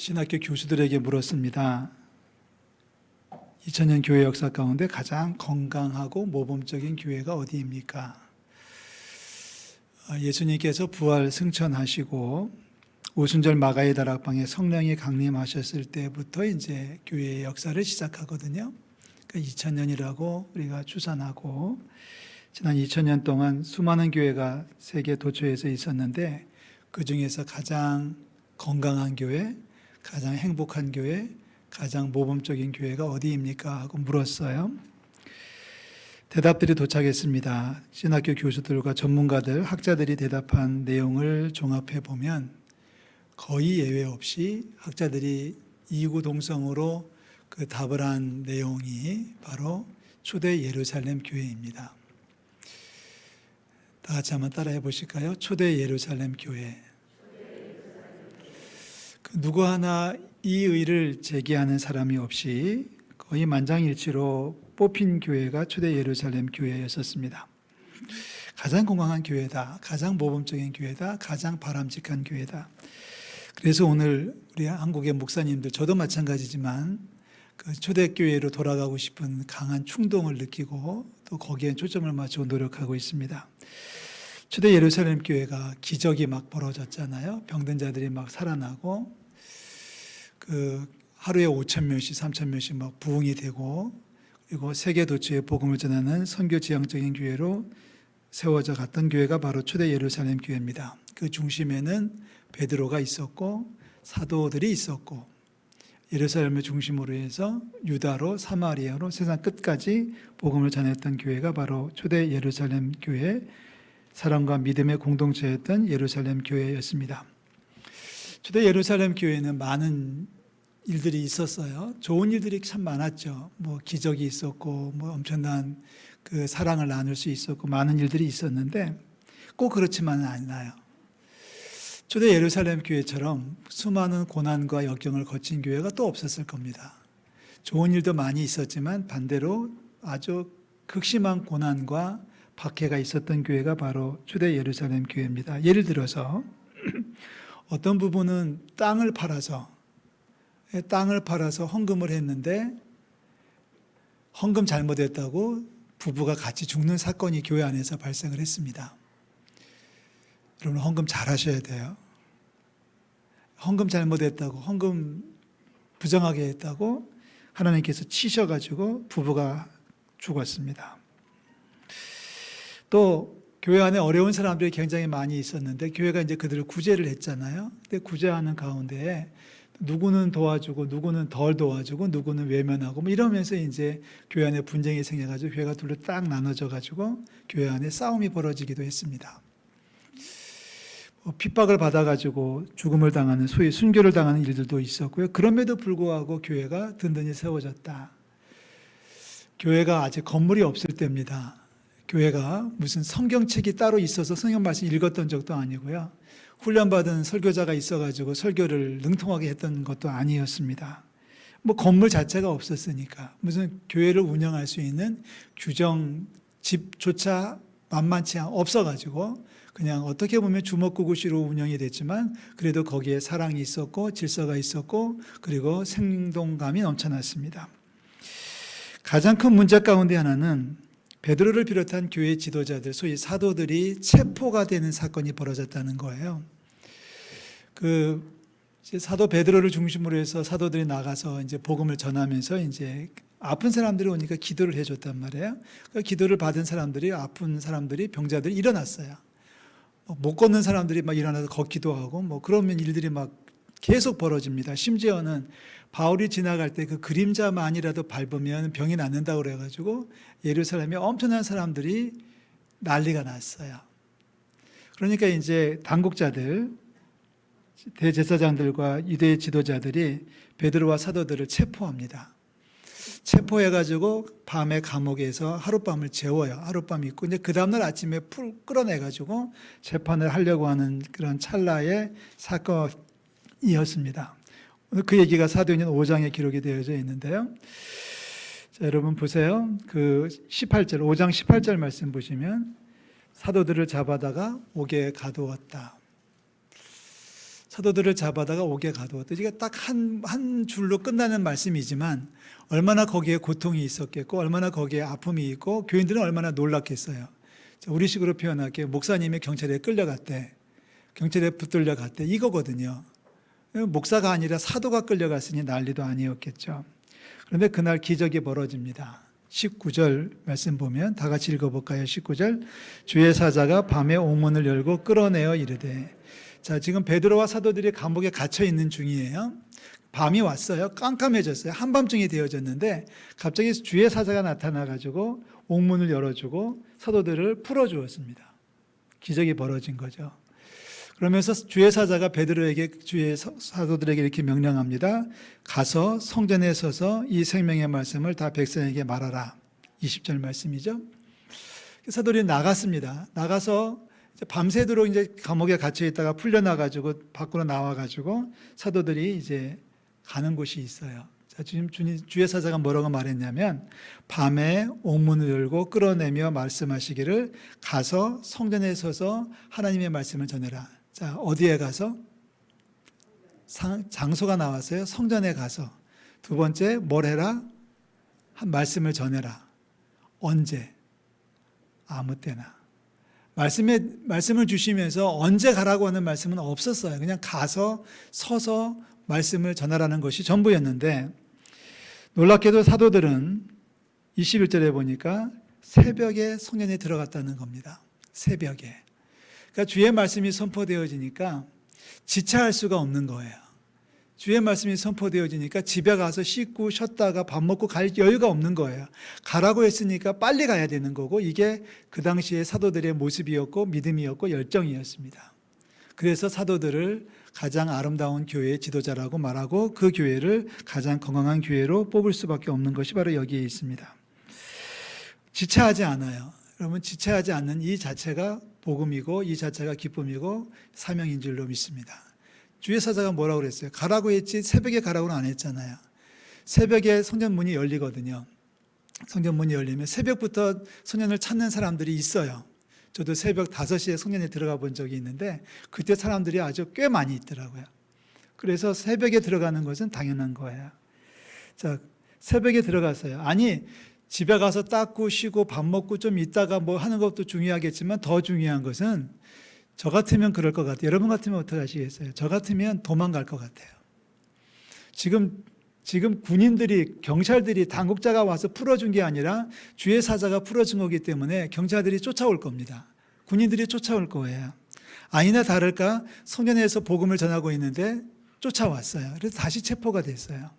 신학교 교수들에게 물었습니다. 2000년 교회 역사 가운데 가장 건강하고 모범적인 교회가 어디입니까? 예수님께서 부활 승천하시고 오순절 마가의 다락방에 성령이 강림하셨을 때부터 이제 교회의 역사를 시작하거든요. 그러니까 2000년이라고 우리가 추산하고, 지난 2000년 동안 수많은 교회가 세계 도처에서 있었는데, 그 중에서 가장 건강한 교회, 가장 행복한 교회, 가장 모범적인 교회가 어디입니까? 하고 물었어요. 대답들이 도착했습니다. 신학교 교수들과 전문가들, 학자들이 대답한 내용을 종합해 보면 거의 예외 없이 학자들이 이구동성으로 그 답을 한 내용이 바로 초대 예루살렘 교회입니다. 다 같이 한번 따라해 보실까요? 초대 예루살렘 교회. 그 누구 하나 이 의를 제기하는 사람이 없이 거의 만장일치로 뽑힌 교회가 초대 예루살렘 교회였었습니다. 가장 건강한 교회다, 가장 모범적인 교회다, 가장 바람직한 교회다. 그래서 오늘 우리 한국의 목사님들, 저도 마찬가지지만 그 초대교회로 돌아가고 싶은 강한 충동을 느끼고 또 거기에 초점을 맞추고 노력하고 있습니다. 초대 예루살렘 교회가 기적이 막 벌어졌잖아요. 병든 자들이 막 살아나고, 그 하루에 5,000명씩 3,000명씩 막 부흥이 되고, 그리고 세계 도처에 복음을 전하는 선교 지향적인 교회로 세워져 갔던 교회가 바로 초대 예루살렘 교회입니다. 그 중심에는 베드로가 있었고 사도들이 있었고, 예루살렘을 중심으로 해서 유다로 사마리아로 세상 끝까지 복음을 전했던 교회가 바로 초대 예루살렘 교회, 사랑과 믿음의 공동체였던 예루살렘 교회였습니다. 초대 예루살렘 교회는 많은 일들이 있었어요. 좋은 일들이 참 많았죠. 뭐 기적이 있었고, 뭐 엄청난 그 사랑을 나눌 수 있었고, 많은 일들이 있었는데 꼭 그렇지만은 않아요. 초대 예루살렘 교회처럼 수많은 고난과 역경을 거친 교회가 또 없었을 겁니다. 좋은 일도 많이 있었지만 반대로 아주 극심한 고난과 박해가 있었던 교회가 바로 초대 예루살렘 교회입니다. 예를 들어서 어떤 부분은 땅을 팔아서 헌금을 했는데 헌금 잘못했다고 부부가 같이 죽는 사건이 교회 안에서 발생을 했습니다. 여러분, 헌금 잘 하셔야 돼요. 헌금 잘못했다고, 헌금 부정하게 했다고 하나님께서 치셔가지고 부부가 죽었습니다. 또 교회 안에 어려운 사람들이 굉장히 많이 있었는데 교회가 이제 그들을 구제를 했잖아요. 근데 구제하는 가운데 누구는 도와주고 누구는 덜 도와주고 누구는 외면하고 뭐 이러면서 이제 교회 안에 분쟁이 생겨가지고 교회가 둘로 딱 나눠져가지고 교회 안에 싸움이 벌어지기도 했습니다. 핍박을 받아가지고 죽음을 당하는, 소위 순교를 당하는 일들도 있었고요. 그럼에도 불구하고 교회가 든든히 세워졌다. 교회가 아직 건물이 없을 때입니다. 교회가 무슨 성경책이 따로 있어서 성경 말씀 읽었던 적도 아니고요. 훈련받은 설교자가 있어가지고 설교를 능통하게 했던 것도 아니었습니다. 뭐 건물 자체가 없었으니까 무슨 교회를 운영할 수 있는 규정 집조차 만만치 없어가지고 그냥 어떻게 보면 주먹구구식으로 운영이 됐지만 그래도 거기에 사랑이 있었고 질서가 있었고 그리고 생동감이 넘쳐났습니다. 가장 큰 문제 가운데 하나는 베드로를 비롯한 교회 지도자들, 소위 사도들이 체포가 되는 사건이 벌어졌다는 거예요. 이제 사도 베드로를 중심으로 해서 사도들이 나가서 이제 복음을 전하면서 이제 아픈 사람들이 오니까 기도를 해줬단 말이에요. 그 기도를 받은 사람들이, 아픈 사람들이, 병자들이 일어났어요. 못 걷는 사람들이 막 일어나서 걷기도 하고 뭐 그러면 일들이 막 계속 벌어집니다. 심지어는 바울이 지나갈 때 그 그림자만이라도 밟으면 병이 낫는다고 그래가지고 예루살렘에 엄청난 사람들이 난리가 났어요. 그러니까 이제 당국자들, 대제사장들과 유대 지도자들이 베드로와 사도들을 체포합니다. 체포해가지고 밤에 감옥에서 하룻밤을 재워요. 하룻밤 있고 이제 그 다음날 아침에 끌어내가지고 재판을 하려고 하는 그런 찰나의 사건이었습니다. 그 얘기가 사도행전 5장에 기록이 되어져 있는데요. 자, 여러분 보세요. 그 18절, 5장 18절 말씀 보시면 사도들을 잡아다가 옥에 가두었다. 사도들을 잡아다가 옥에 가두었다. 이게 딱 한 줄로 끝나는 말씀이지만 얼마나 거기에 고통이 있었겠고 얼마나 거기에 아픔이 있고 교인들은 얼마나 놀랐겠어요. 우리식으로 표현할게요. 목사님이 경찰에 끌려갔대. 경찰에 붙들려 갔대. 이거거든요. 목사가 아니라 사도가 끌려갔으니 난리도 아니었겠죠. 그런데 그날 기적이 벌어집니다. 19절 말씀 보면 다 같이 읽어볼까요? 19절 주의 사자가 밤에 옥문을 열고 끌어내어 이르되. 자, 지금 베드로와 사도들이 감옥에 갇혀 있는 중이에요. 밤이 왔어요. 깜깜해졌어요. 한밤중이 되어졌는데 갑자기 주의 사자가 나타나가지고 옥문을 열어주고 사도들을 풀어주었습니다. 기적이 벌어진 거죠. 그러면서 주의 사자가 베드로에게 주의 사도들에게 이렇게 명령합니다. 가서 성전에 서서 이 생명의 말씀을 다 백성에게 말하라. 20절 말씀이죠. 사도들이 나갔습니다. 나가서 밤새도록 이제 감옥에 갇혀 있다가 풀려나가지고 밖으로 나와가지고 사도들이 이제 가는 곳이 있어요. 자, 지금 주의 사자가 뭐라고 말했냐면 밤에 옥문을 열고 끌어내며 말씀하시기를 가서 성전에 서서 하나님의 말씀을 전해라. 자, 어디에 가서? 장소가 나왔어요. 성전에 가서. 두 번째, 뭘 해라? 한 말씀을 전해라. 언제? 아무 때나. 말씀을 주시면서 언제 가라고 하는 말씀은 없었어요. 그냥 가서 서서 말씀을 전하라는 것이 전부였는데 놀랍게도 사도들은 21절에 보니까 새벽에 성전에 들어갔다는 겁니다. 새벽에. 그러니까 주의 말씀이 선포되어지니까 지체할 수가 없는 거예요. 주의 말씀이 선포되어지니까 집에 가서 씻고 쉬었다가 밥 먹고 갈 여유가 없는 거예요. 가라고 했으니까 빨리 가야 되는 거고 이게 그 당시에 사도들의 모습이었고 믿음이었고 열정이었습니다. 그래서 사도들을 가장 아름다운 교회의 지도자라고 말하고 그 교회를 가장 건강한 교회로 뽑을 수밖에 없는 것이 바로 여기에 있습니다. 지체하지 않아요. 여러분, 지체하지 않는 이 자체가 복음이고 이 자체가 기쁨이고 사명인 줄로 믿습니다. 주의 사자가 뭐라고 그랬어요? 가라고 했지 새벽에 가라고는 안 했잖아요. 새벽에 성전 문이 열리거든요. 성전 문이 열리면 새벽부터 성전을 찾는 사람들이 있어요. 저도 새벽 5시에 성전에 들어가 본 적이 있는데 그때 사람들이 아주 꽤 많이 있더라고요. 그래서 새벽에 들어가는 것은 당연한 거예요. 자, 새벽에 들어갔어요. 아니, 집에 가서 닦고 쉬고 밥 먹고 좀 있다가 뭐 하는 것도 중요하겠지만 더 중요한 것은 저 같으면 그럴 것 같아요. 여러분 같으면 어떻게 하시겠어요? 저 같으면 도망갈 것 같아요. 지금 군인들이, 경찰들이, 당국자가 와서 풀어준 게 아니라 주의 사자가 풀어준 거기 때문에 경찰들이 쫓아올 겁니다. 군인들이 쫓아올 거예요. 아니나 다를까 성전에서 복음을 전하고 있는데 쫓아왔어요. 그래서 다시 체포가 됐어요.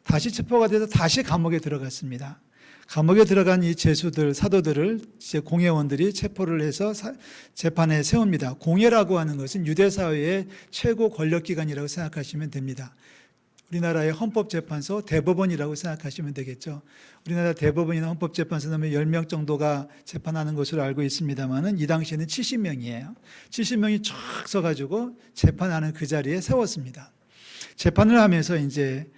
다시 체포가 돼서 다시 감옥에 들어갔습니다. 감옥에 들어간 이 죄수들, 사도들을 이제 공회원들이 체포를 해서 재판에 세웁니다. 공회라고 하는 것은 유대사회의 최고 권력기관이라고 생각하시면 됩니다. 우리나라의 헌법재판소, 대법원이라고 생각하시면 되겠죠. 우리나라 대법원이나 헌법재판소는 10명 정도가 재판하는 것으로 알고 있습니다만은 이 당시에는 70명이에요. 70명이 쫙 서가지고 재판하는 그 자리에 세웠습니다. 재판을 하면서 이제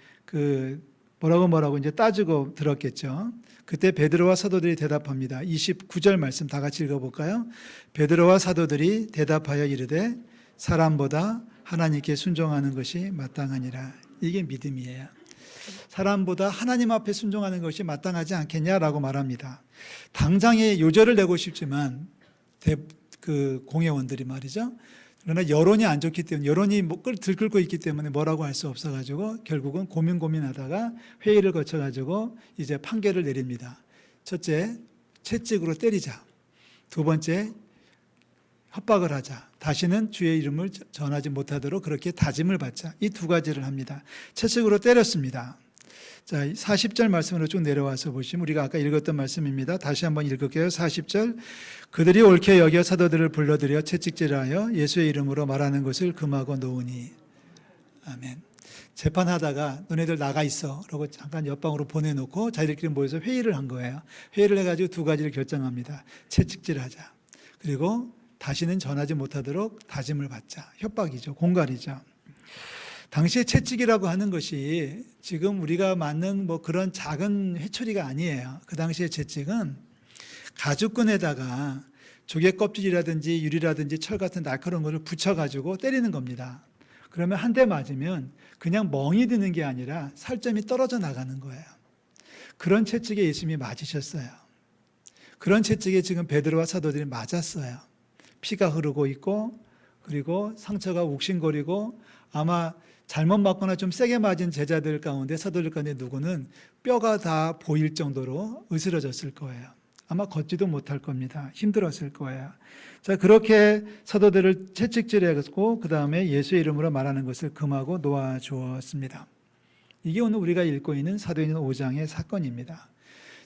뭐라고 이제 따지고 들었겠죠. 그때 베드로와 사도들이 대답합니다. 29절 말씀 다 같이 읽어볼까요? 베드로와 사도들이 대답하여 이르되 사람보다 하나님께 순종하는 것이 마땅하니라. 이게 믿음이에요. 사람보다 하나님 앞에 순종하는 것이 마땅하지 않겠냐라고 말합니다. 당장에 요절을 내고 싶지만 공회원들이 말이죠. 그러나 여론이 안 좋기 때문에 여론이 들끓고 있기 때문에 뭐라고 할 수 없어가지고 결국은 고민하다가 회의를 거쳐가지고 이제 판결을 내립니다. 첫째, 채찍으로 때리자. 두 번째, 협박을 하자. 다시는 주의 이름을 전하지 못하도록 그렇게 다짐을 받자. 이 두 가지를 합니다. 채찍으로 때렸습니다. 자, 40절 말씀으로 쭉 내려와서 보시면 우리가 아까 읽었던 말씀입니다. 다시 한번 읽을게요. 40절. 그들이 옳게 여겨 사도들을 불러들여 채찍질하여 예수의 이름으로 말하는 것을 금하고 놓으니. 아멘. 재판하다가 너네들 나가 있어. 그러고 잠깐 옆방으로 보내놓고 자기들끼리 모여서 회의를 한 거예요. 회의를 해가지고 두 가지를 결정합니다. 채찍질하자. 그리고 다시는 전하지 못하도록 다짐을 받자. 협박이죠. 공갈이죠. 당시에 채찍이라고 하는 것이 지금 우리가 맞는 뭐 그런 작은 회초리가 아니에요. 그 당시에 채찍은 가죽끈에다가 조개 껍질이라든지 유리라든지 철 같은 날카로운 것을 붙여가지고 때리는 겁니다. 그러면 한 대 맞으면 그냥 멍이 드는 게 아니라 살점이 떨어져 나가는 거예요. 그런 채찍에 예수님이 맞으셨어요. 그런 채찍에 지금 베드로와 사도들이 맞았어요. 피가 흐르고 있고 그리고 상처가 욱신거리고 아마 잘못 맞거나 좀 세게 맞은 제자들 가운데 사도들 가운데 누구는 뼈가 다 보일 정도로 으스러졌을 거예요. 아마 걷지도 못할 겁니다. 힘들었을 거예요. 자, 그렇게 사도들을 채찍질했고 그 다음에 예수의 이름으로 말하는 것을 금하고 놓아주었습니다. 이게 오늘 우리가 읽고 있는 사도행전 5장의 사건입니다.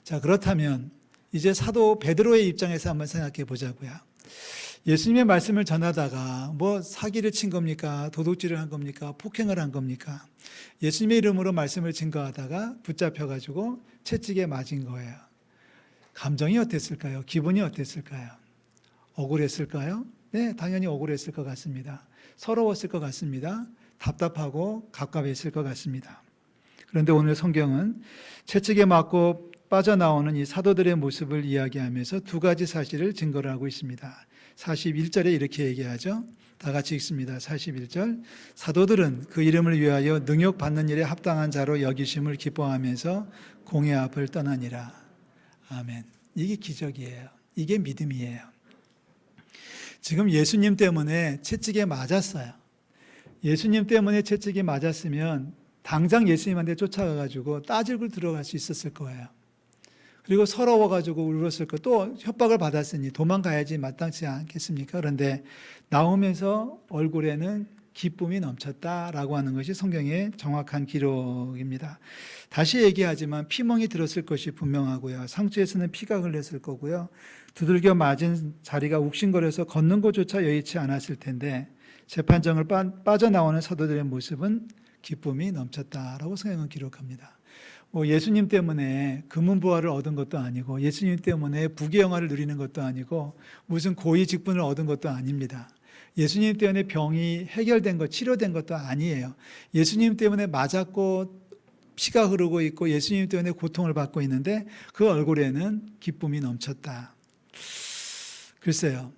자, 그렇다면 이제 사도 베드로의 입장에서 한번 생각해 보자고요. 예수님의 말씀을 전하다가 뭐 사기를 친 겁니까? 도둑질을 한 겁니까? 폭행을 한 겁니까? 예수님의 이름으로 말씀을 증거하다가 붙잡혀가지고 채찍에 맞은 거예요. 감정이 어땠을까요? 기분이 어땠을까요? 억울했을까요? 네, 당연히 억울했을 것 같습니다. 서러웠을 것 같습니다. 답답하고 갑갑했을 것 같습니다. 그런데 오늘 성경은 채찍에 맞고 빠져나오는 이 사도들의 모습을 이야기하면서 두 가지 사실을 증거를 하고 있습니다. 41절에 이렇게 얘기하죠. 다 같이 읽습니다. 41절. 사도들은 그 이름을 위하여 능욕받는 일에 합당한 자로 여기심을 기뻐하면서 공회 앞을 떠나니라. 아멘. 이게 기적이에요. 이게 믿음이에요. 지금 예수님 때문에 채찍에 맞았어요. 예수님 때문에 채찍이 맞았으면 당장 예수님한테 쫓아가가지고 따질고 들어갈 수 있었을 거예요. 그리고 서러워가지고 울었을 거, 또 협박을 받았으니 도망가야지 마땅치 않겠습니까? 그런데 나오면서 얼굴에는 기쁨이 넘쳤다라고 하는 것이 성경의 정확한 기록입니다. 다시 얘기하지만 피멍이 들었을 것이 분명하고요. 상처에서는 피가 흘렀을 거고요. 두들겨 맞은 자리가 욱신거려서 걷는 것조차 여의치 않았을 텐데 재판정을 빠져나오는 사도들의 모습은 기쁨이 넘쳤다라고 성경은 기록합니다. 예수님 때문에 금은보화를 얻은 것도 아니고 예수님 때문에 부귀영화를 누리는 것도 아니고 무슨 고위 직분을 얻은 것도 아닙니다. 예수님 때문에 병이 해결된 것, 치료된 것도 아니에요. 예수님 때문에 맞았고 피가 흐르고 있고 예수님 때문에 고통을 받고 있는데 그 얼굴에는 기쁨이 넘쳤다. 글쎄요.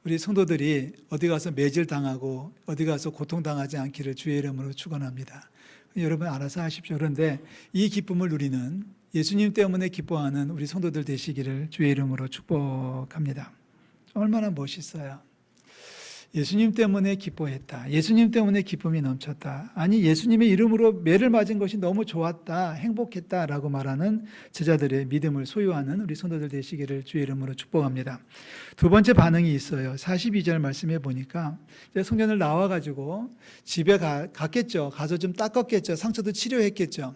우리 성도들이 어디 가서 매질당하고 어디 가서 고통당하지 않기를 주의 이름으로 축원합니다. 여러분 알아서 하십시오. 그런데 이 기쁨을 누리는 예수님 때문에 기뻐하는 우리 성도들 되시기를 주의 이름으로 축복합니다. 얼마나 멋있어요. 예수님 때문에 기뻐했다. 예수님 때문에 기쁨이 넘쳤다. 아니 예수님의 이름으로 매를 맞은 것이 너무 좋았다. 행복했다라고 말하는 제자들의 믿음을 소유하는 우리 성도들 되시기를 주의 이름으로 축복합니다. 두 번째 반응이 있어요. 42절 말씀해 보니까 성전을 나와가지고 집에 갔겠죠. 가서 좀 닦았겠죠. 상처도 치료했겠죠.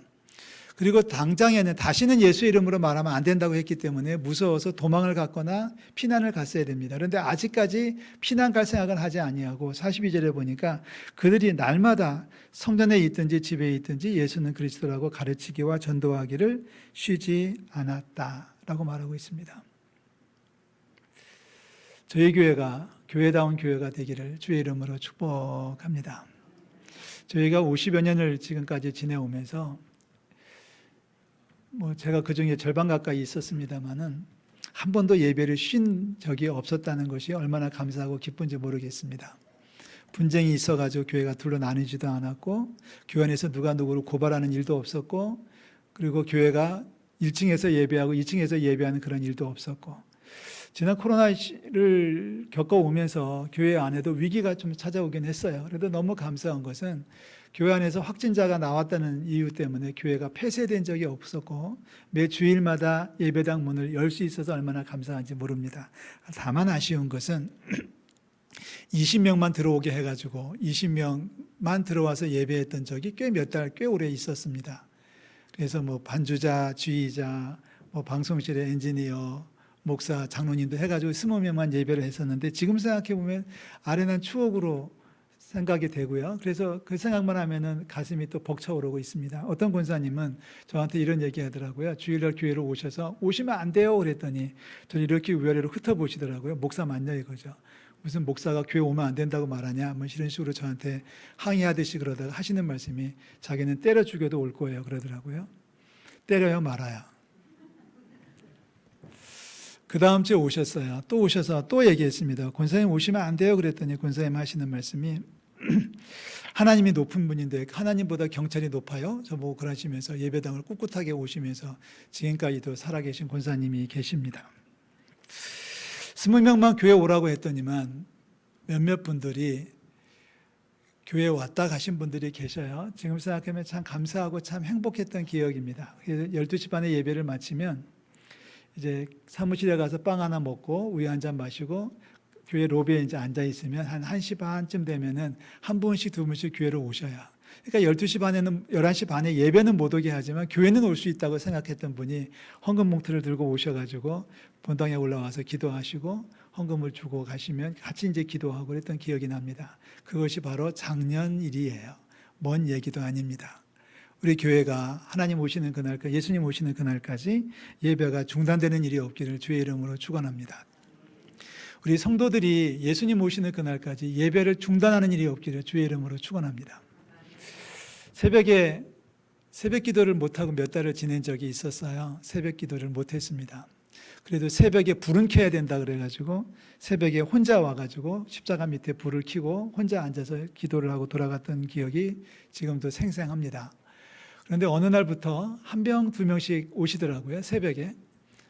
그리고 당장에는 다시는 예수의 이름으로 말하면 안 된다고 했기 때문에 무서워서 도망을 갔거나 피난을 갔어야 됩니다. 그런데 아직까지 피난 갈 생각은 하지 아니하고 42절에 보니까 그들이 날마다 성전에 있든지 집에 있든지 예수는 그리스도라고 가르치기와 전도하기를 쉬지 않았다라고 말하고 있습니다. 저희 교회가 교회다운 교회가 되기를 주의 이름으로 축복합니다. 저희가 50여 년을 지금까지 지내오면서 제가 그 중에 절반 가까이 있었습니다만은 한 번도 예배를 쉰 적이 없었다는 것이 얼마나 감사하고 기쁜지 모르겠습니다. 분쟁이 있어가지고 교회가 둘로 나뉘지도 않았고 교회 안에서 누가 누구를 고발하는 일도 없었고 그리고 교회가 1층에서 예배하고 2층에서 예배하는 그런 일도 없었고 지난 코로나를 겪어오면서 교회 안에도 위기가 좀 찾아오긴 했어요. 그래도 너무 감사한 것은 교회 안에서 확진자가 나왔다는 이유 때문에 교회가 폐쇄된 적이 없었고 매 주일마다 예배당 문을 열 수 있어서 얼마나 감사한지 모릅니다. 다만 아쉬운 것은 20명만 들어오게 해가지고 20명만 들어와서 예배했던 적이 몇 달, 꽤 오래 있었습니다. 그래서 반주자, 지휘자, 방송실의 엔지니어, 목사, 장로님도 해가지고 20명만 예배를 했었는데 지금 생각해보면 아련한 추억으로 생각이 되고요. 그래서 그 생각만 하면은 가슴이 또 벅차오르고 있습니다. 어떤 권사님은 저한테 이런 얘기 하더라고요. 주일날 교회로 오시면 안 돼요. 그랬더니 저는 이렇게 위아래로 흩어보시더라고요. 목사 맞냐 이거죠. 무슨 목사가 교회 오면 안 된다고 말하냐 이런 식으로 저한테 항의하듯이 그러다가 하시는 말씀이 자기는 때려 죽여도 올 거예요. 그러더라고요. 때려요 말아요. 그 다음 주에 오셨어요. 또 오셔서 또 얘기했습니다. 권사님 오시면 안 돼요. 그랬더니 권사님 하시는 말씀이 하나님이 높은 분인데 하나님보다 경찰이 높아요? 저보고 그러시면서 예배당을 꿋꿋하게 오시면서 지금까지도 살아계신 권사님이 계십니다. 20명만 교회 오라고 했더니만 몇몇 분들이 교회에 왔다 가신 분들이 계셔요. 지금 생각하면 참 감사하고 참 행복했던 기억입니다. 12시 반에 예배를 마치면 이제 사무실에 가서 빵 하나 먹고 우유 한 잔 마시고 교회 로비에 이제 앉아 있으면 한 1시 반쯤 되면은 한 분씩 두 분씩 교회로 오셔요. 그러니까 12시 반에는 11시 반에 예배는 못 오게 하지만 교회는 올 수 있다고 생각했던 분이 헌금 봉투를 들고 오셔가지고 본당에 올라와서 기도하시고 헌금을 주고 가시면 같이 이제 기도하고 그랬던 기억이 납니다. 그것이 바로 작년 일이에요. 먼 얘기도 아닙니다. 우리 교회가 하나님 오시는 그날까지, 예수님 오시는 그날까지 예배가 중단되는 일이 없기를 주의 이름으로 축원합니다. 우리 성도들이 예수님 오시는 그날까지 예배를 중단하는 일이 없기를 주의 이름으로 축원합니다. 새벽에 새벽 기도를 못하고 몇 달을 지낸 적이 있었어요. 새벽 기도를 못했습니다. 그래도 새벽에 불은 켜야 된다 그래가지고 새벽에 혼자 와가지고 십자가 밑에 불을 켜고 혼자 앉아서 기도를 하고 돌아갔던 기억이 지금도 생생합니다. 그런데 어느 날부터 한 명, 두 명씩 오시더라고요. 새벽에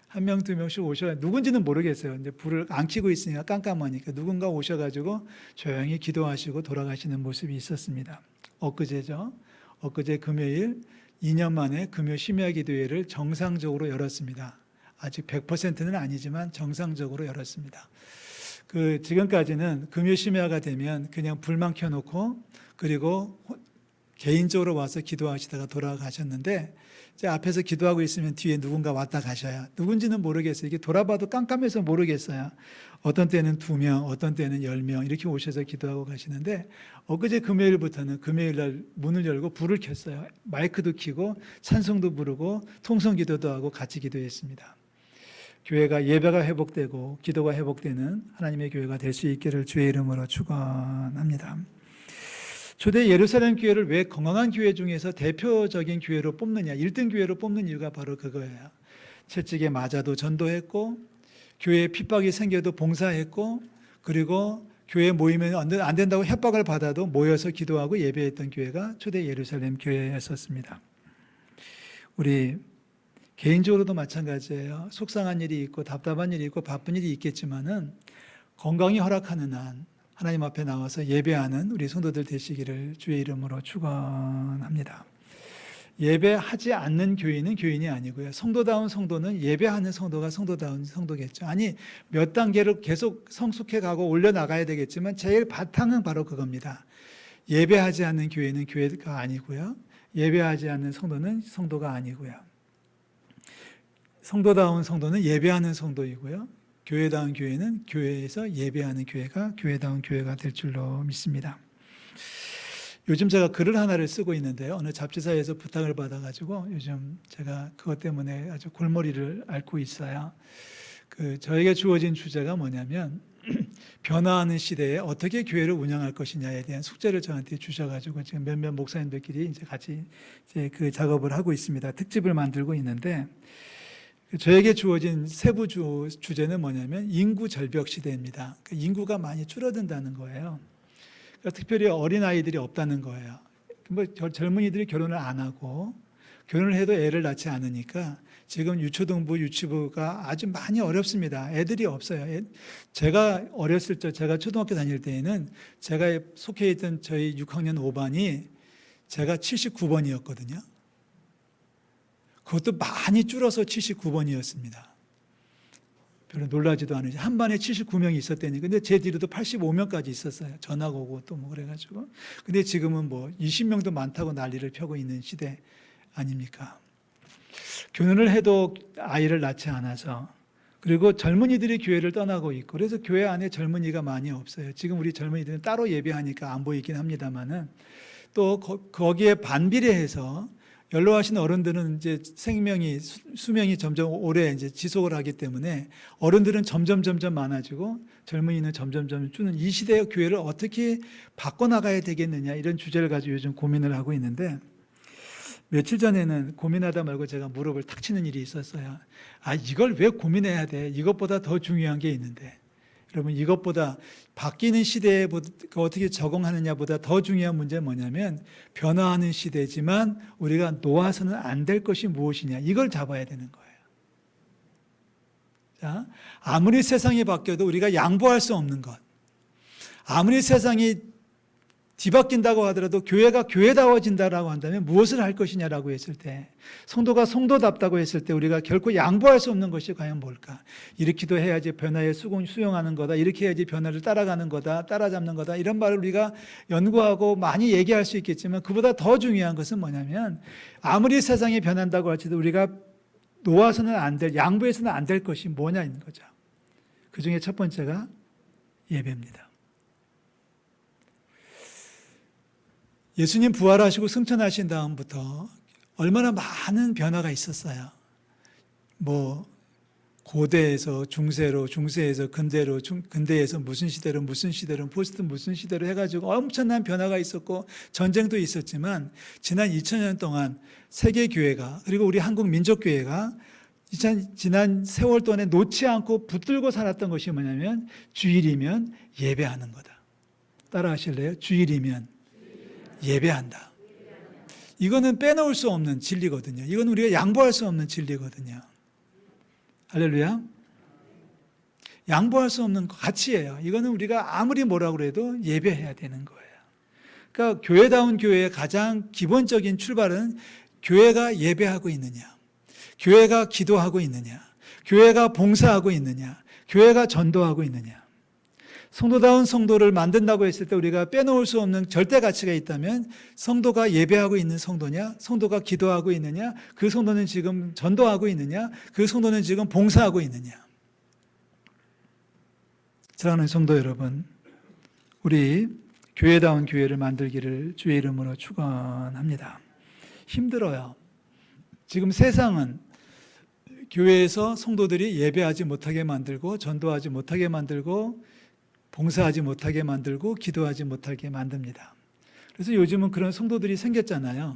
한 명, 두 명씩 오셔. 누군지는 모르겠어요. 근데 불을 안 켜고 있으니까 깜깜하니까 누군가 오셔가지고 조용히 기도하시고 돌아가시는 모습이 있었습니다. 엊그제죠. 엊그제 금요일 2년 만에 금요 심야 기도회를 정상적으로 열었습니다. 아직 100%는 아니지만 정상적으로 열었습니다. 지금까지는 금요 심야가 되면 그냥 불만 켜놓고 그리고 개인적으로 와서 기도하시다가 돌아가셨는데 이제 앞에서 기도하고 있으면 뒤에 누군가 왔다 가셔야 누군지는 모르겠어요. 이게 돌아봐도 깜깜해서 모르겠어요. 어떤 때는 2명, 어떤 때는 10명 이렇게 오셔서 기도하고 가시는데 엊그제 금요일부터는 금요일 날 문을 열고 불을 켰어요. 마이크도 켜고 찬송도 부르고 통성기도도 하고 같이 기도했습니다. 교회가 예배가 회복되고 기도가 회복되는 하나님의 교회가 될 수 있기를 주의 이름으로 축원합니다. 초대 예루살렘 교회를 왜 건강한 교회 중에서 대표적인 교회로 뽑느냐, 1등 교회로 뽑는 이유가 바로 그거예요. 채찍에 맞아도 전도했고 교회에 핍박이 생겨도 봉사했고 그리고 교회 모이면 안 된다고 협박을 받아도 모여서 기도하고 예배했던 교회가 초대 예루살렘 교회였었습니다. 우리 개인적으로도 마찬가지예요. 속상한 일이 있고 답답한 일이 있고 바쁜 일이 있겠지만은 건강이 허락하는 한 하나님 앞에 나와서 예배하는 우리 성도들 되시기를 주의 이름으로 축원합니다. 예배하지 않는 교인은 교인이 아니고요. 성도다운 성도는 예배하는 성도가 성도다운 성도겠죠. 아니 몇 단계를 계속 성숙해 가고 올려나가야 되겠지만 제일 바탕은 바로 그겁니다. 예배하지 않는 교회는 교회가 아니고요. 예배하지 않는 성도는 성도가 아니고요. 성도다운 성도는 예배하는 성도이고요. 교회다운 교회는 교회에서 예배하는 교회가 교회다운 교회가 될 줄로 믿습니다. 요즘 제가 글을 하나를 쓰고 있는데요. 어느 잡지사에서 부탁을 받아가지고 요즘 제가 그것 때문에 아주 골머리를 앓고 있어요. 저에게 주어진 주제가 뭐냐면 변화하는 시대에 어떻게 교회를 운영할 것이냐에 대한 숙제를 저한테 주셔가지고 지금 몇몇 목사님들끼리 이제 같이 그 작업을 하고 있습니다. 특집을 만들고 있는데 저에게 주어진 세부 주제는 뭐냐면 인구 절벽 시대입니다. 인구가 많이 줄어든다는 거예요. 특별히 어린아이들이 없다는 거예요. 젊은이들이 결혼을 안 하고 결혼을 해도 애를 낳지 않으니까 지금 유초등부, 유치부가 아주 많이 어렵습니다. 애들이 없어요. 제가 어렸을 때, 제가 초등학교 다닐 때에는 제가 속해 있던 저희 6학년 5반이 제가 79번이었거든요. 그것도 많이 줄어서 79번이었습니다. 별로 놀라지도 않으시. 한 반에 79명이 있었다니. 근데 제 뒤로도 85명까지 있었어요. 전학 오고 또 뭐 그래가지고. 근데 지금은 뭐 20명도 많다고 난리를 펴고 있는 시대 아닙니까? 교훈을 해도 아이를 낳지 않아서 그리고 젊은이들이 교회를 떠나고 있고 그래서 교회 안에 젊은이가 많이 없어요. 지금 우리 젊은이들은 따로 예배하니까 안 보이긴 합니다만은 또 거기에 반비례해서 연로하신 어른들은 이제 수명이 점점 오래 이제 지속을 하기 때문에 어른들은 점점 많아지고 젊은이는 점점 주는 이 시대의 교회를 어떻게 바꿔나가야 되겠느냐 이런 주제를 가지고 요즘 고민을 하고 있는데 며칠 전에는 고민하다 말고 제가 무릎을 탁 치는 일이 있었어요. 이걸 왜 고민해야 돼? 이것보다 더 중요한 게 있는데 여러분, 이것보다 바뀌는 시대에 어떻게 적응하느냐보다 더 중요한 문제는 뭐냐면 변화하는 시대지만 우리가 놓아서는 안 될 것이 무엇이냐, 이걸 잡아야 되는 거예요. 자, 아무리 세상이 바뀌어도 우리가 양보할 수 없는 것, 아무리 세상이 뒤바뀐다고 하더라도 교회가 교회다워진다라고 한다면 무엇을 할 것이냐라고 했을 때, 성도가 성도답다고 했을 때 우리가 결코 양보할 수 없는 것이 과연 뭘까? 이렇게도 해야지 변화에 수용하는 거다, 이렇게 해야지 변화를 따라가는 거다, 따라잡는 거다, 이런 말을 우리가 연구하고 많이 얘기할 수 있겠지만 그보다 더 중요한 것은 뭐냐면 아무리 세상이 변한다고 할지라도 우리가 놓아서는 안 될, 양보해서는 안 될 것이 뭐냐인 거죠. 그 중에 첫 번째가 예배입니다. 예수님 부활하시고 승천하신 다음부터 얼마나 많은 변화가 있었어요. 고대에서 중세로, 중세에서 근대로, 근대에서 무슨 시대로, 포스트 무슨 시대로 해가지고 엄청난 변화가 있었고 전쟁도 있었지만 지난 2000년 동안 세계교회가, 그리고 우리 한국민족교회가 지난 세월 동안에 놓지 않고 붙들고 살았던 것이 뭐냐면 주일이면 예배하는 거다. 따라 하실래요? 주일이면 예배한다. 이거는 빼놓을 수 없는 진리거든요. 이건 우리가 양보할 수 없는 진리거든요. 할렐루야. 양보할 수 없는 가치예요. 이거는 우리가 아무리 뭐라고 해도 예배해야 되는 거예요. 그러니까 교회다운 교회의 가장 기본적인 출발은 교회가 예배하고 있느냐, 교회가 기도하고 있느냐, 교회가 봉사하고 있느냐, 교회가 전도하고 있느냐. 성도다운 성도를 만든다고 했을 때 우리가 빼놓을 수 없는 절대 가치가 있다면 성도가 예배하고 있는 성도냐, 성도가 기도하고 있느냐, 그 성도는 지금 전도하고 있느냐, 그 성도는 지금 봉사하고 있느냐. 사랑하는 성도 여러분, 우리 교회다운 교회를 만들기를 주의 이름으로 축원합니다. 힘들어요. 지금 세상은 교회에서 성도들이 예배하지 못하게 만들고, 전도하지 못하게 만들고, 봉사하지 못하게 만들고, 기도하지 못하게 만듭니다. 그래서 요즘은 그런 성도들이 생겼잖아요.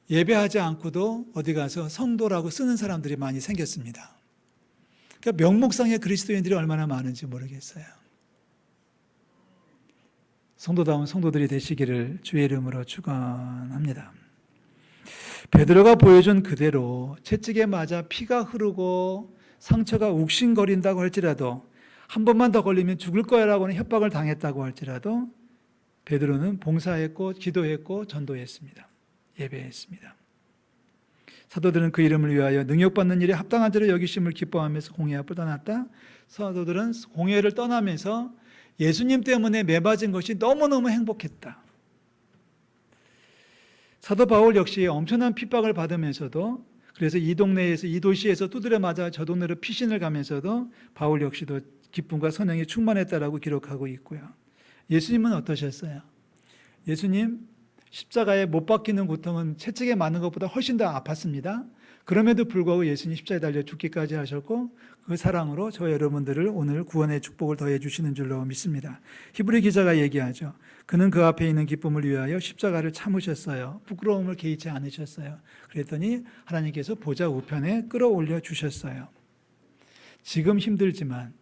예배하지 않고도 어디 가서 성도라고 쓰는 사람들이 많이 생겼습니다. 그러니까 명목상의 그리스도인들이 얼마나 많은지 모르겠어요. 성도다운 성도들이 되시기를 주의 이름으로 축원합니다. 베드로가 보여준 그대로 채찍에 맞아 피가 흐르고 상처가 욱신거린다고 할지라도, 한 번만 더 걸리면 죽을 거야라고 하는 협박을 당했다고 할지라도 베드로는 봉사했고 기도했고 전도했습니다. 예배했습니다. 사도들은 그 이름을 위하여 능력받는 일에 합당한 자로 여기심을 기뻐하면서 공회 앞을 떠났다. 사도들은 공회를 떠나면서 예수님 때문에 매맞은 것이 너무너무 행복했다. 사도 바울 역시 엄청난 핍박을 받으면서도, 그래서 이 동네에서, 이 도시에서 두드려 맞아 저 동네로 피신을 가면서도 바울 역시도 기쁨과 선행이 충만했다라고 기록하고 있고요. 예수님은 어떠셨어요? 예수님 십자가에 못 박히는 고통은 채찍에 맞는 것보다 훨씬 더 아팠습니다. 그럼에도 불구하고 예수님 십자가에 달려 죽기까지 하셨고 그 사랑으로 저 여러분들을 오늘 구원의 축복을 더해 주시는 줄로 믿습니다. 히브리 기자가 얘기하죠. 그는 그 앞에 있는 기쁨을 위하여 십자가를 참으셨어요. 부끄러움을 개의치 않으셨어요. 그랬더니 하나님께서 보좌 우편에 끌어올려 주셨어요. 지금 힘들지만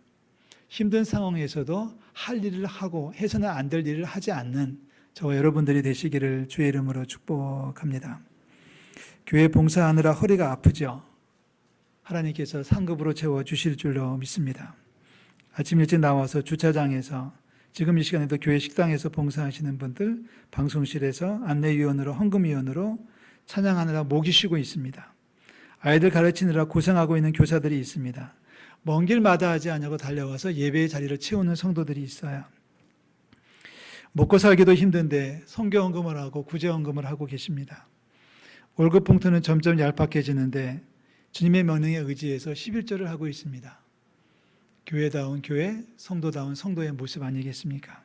힘든 상황에서도 할 일을 하고 해서는 안 될 일을 하지 않는 저와 여러분들이 되시기를 주의 이름으로 축복합니다. 교회 봉사하느라 허리가 아프죠? 하나님께서 상급으로 채워주실 줄로 믿습니다. 아침 일찍 나와서 주차장에서, 지금 이 시간에도 교회 식당에서 봉사하시는 분들, 방송실에서 안내위원으로, 헌금위원으로 찬양하느라 목이 쉬고 있습니다. 아이들 가르치느라 고생하고 있는 교사들이 있습니다. 먼 길 마다하지 않냐고 달려와서 예배의 자리를 채우는 성도들이 있어요. 먹고 살기도 힘든데 성교헌금을 하고 구제헌금을 하고 계십니다. 월급 봉투는 점점 얄팍해지는데 주님의 명령에 의지해서 11조를 하고 있습니다. 교회다운 교회, 성도다운 성도의 모습 아니겠습니까?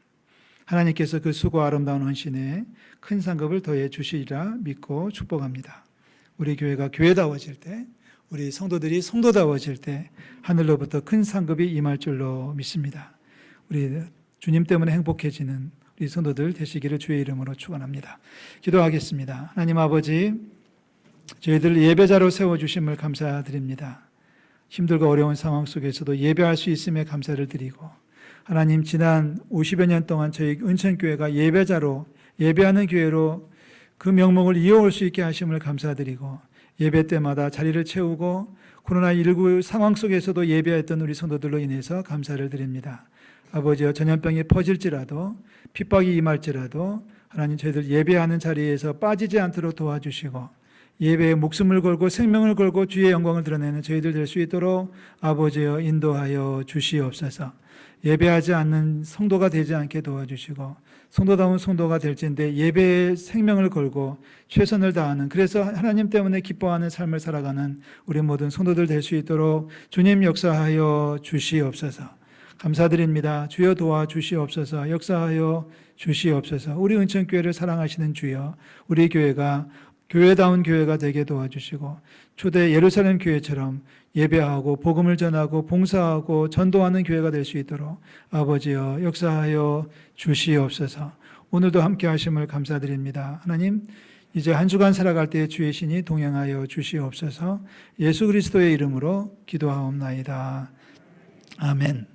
하나님께서 그 수고 아름다운 헌신에 큰 상급을 더해 주시리라 믿고 축복합니다. 우리 교회가 교회다워질 때, 우리 성도들이 성도다워질 때 하늘로부터 큰 상급이 임할 줄로 믿습니다. 우리 주님 때문에 행복해지는 우리 성도들 되시기를 주의 이름으로 축원합니다. 기도하겠습니다. 하나님 아버지, 저희들 예배자로 세워주심을 감사드립니다. 힘들고 어려운 상황 속에서도 예배할 수 있음에 감사를 드리고, 하나님 지난 50여 년 동안 저희 은천교회가 예배자로, 예배하는 교회로 그 명목을 이어올 수 있게 하심을 감사드리고, 예배 때마다 자리를 채우고 코로나19 상황 속에서도 예배했던 우리 성도들로 인해서 감사를 드립니다. 아버지여, 전염병이 퍼질지라도, 핍박이 임할지라도 하나님 저희들 예배하는 자리에서 빠지지 않도록 도와주시고, 예배에 목숨을 걸고 생명을 걸고 주의 영광을 드러내는 저희들 될 수 있도록 아버지여 인도하여 주시옵소서. 예배하지 않는 성도가 되지 않게 도와주시고, 성도다운 성도가 될진데 예배에 생명을 걸고 최선을 다하는, 그래서 하나님 때문에 기뻐하는 삶을 살아가는 우리 모든 성도들 될 수 있도록 주님 역사하여 주시옵소서. 감사드립니다. 주여 도와주시옵소서. 역사하여 주시옵소서. 우리 은천교회를 사랑하시는 주여, 우리 교회가 교회다운 교회가 되게 도와주시고, 초대 예루살렘 교회처럼 예배하고 복음을 전하고 봉사하고 전도하는 교회가 될 수 있도록 아버지여 역사하여 주시옵소서. 오늘도 함께 하심을 감사드립니다. 하나님, 이제 한 주간 살아갈 때 주의 신이 동행하여 주시옵소서. 예수 그리스도의 이름으로 기도하옵나이다. 아멘.